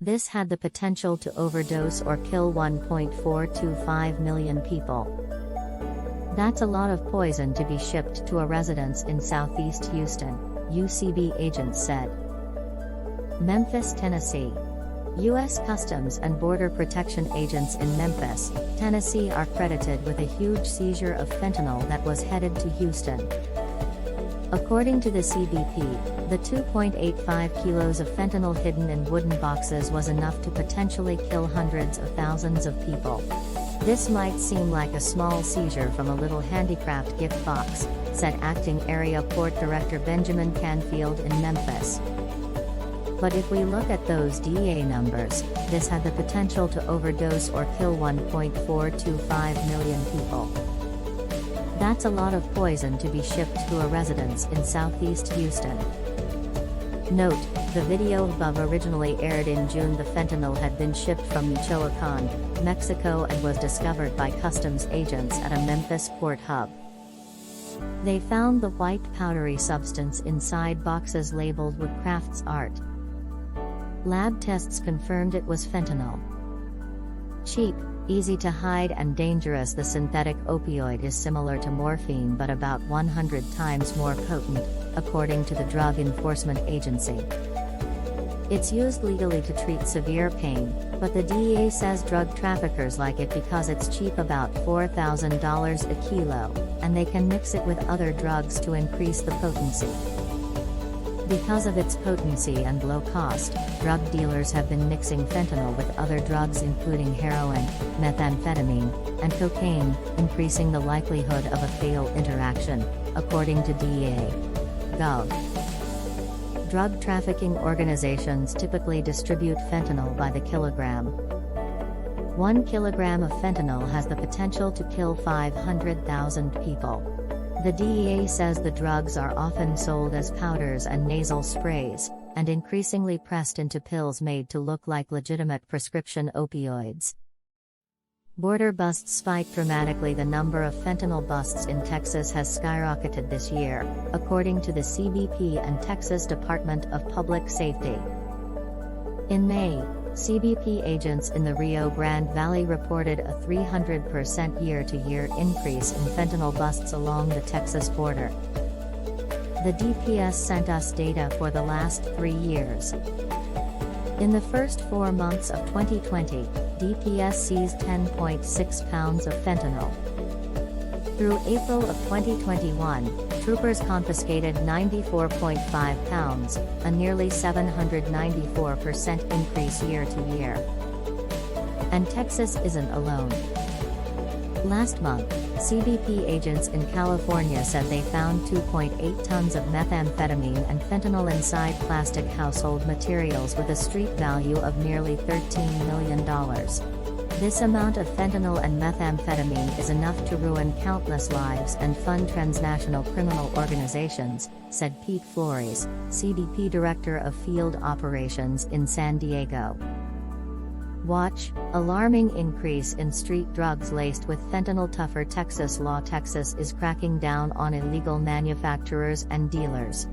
This had the potential to overdose or kill 1.425 million people. That's a lot of poison to be shipped to a residence in southeast Houston, UCB agents said. Memphis, Tennessee. U.S. Customs and Border Protection agents in Memphis, Tennessee are credited with a huge seizure of fentanyl that was headed to Houston. According to the CBP, the 2.85 kilos of fentanyl hidden in wooden boxes was enough to potentially kill hundreds of thousands of people. This might seem like a small seizure from a little handicraft gift box, said Acting Area Port Director Benjamin Canfield in Memphis. But if we look at those DEA numbers, this had the potential to overdose or kill 1.425 million people. That's a lot of poison to be shipped to a residence in southeast Houston. Note, the video above originally aired in June. The fentanyl had been shipped from Michoacan, Mexico and was discovered by customs agents at a Memphis port hub. They found the white powdery substance inside boxes labeled with crafts art. Lab tests confirmed it was fentanyl. Cheap, easy to hide and dangerous. The synthetic opioid is similar to morphine but about 100 times more potent, according to the Drug Enforcement Agency. It's used legally to treat severe pain, but the DEA says drug traffickers like it because it's cheap, about $4,000 a kilo, and they can mix it with other drugs to increase the potency. Because of its potency and low cost, drug dealers have been mixing fentanyl with other drugs including heroin, methamphetamine, and cocaine, increasing the likelihood of a fatal interaction, according to DEA.gov. Drug trafficking organizations typically distribute fentanyl by the kilogram. 1 kilogram of fentanyl has the potential to kill 500,000 people. The DEA says the drugs are often sold as powders and nasal sprays, and increasingly pressed into pills made to look like legitimate prescription opioids. Border busts spiked dramatically. The number of fentanyl busts in Texas has skyrocketed this year, according to the CBP and Texas Department of Public Safety. In May, CBP agents in the Rio Grande Valley reported a 300% year-to-year increase in fentanyl busts along the Texas border. The DPS sent us data for the last 3 years. In the first 4 months of 2020, DPS seized 10.6 pounds of fentanyl. Through April of 2021, troopers confiscated 94.5 pounds, a nearly 794% increase year-to-year. And Texas isn't alone. Last month, CBP agents in California said they found 2.8 tons of methamphetamine and fentanyl inside plastic household materials with a street value of nearly $13 million. This amount of fentanyl and methamphetamine is enough to ruin countless lives and fund transnational criminal organizations, said Pete Flores, CBP Director of Field Operations in San Diego. Watch, alarming increase in street drugs laced with fentanylTougher. Texas lawTexas is cracking down on illegal manufacturers and dealers.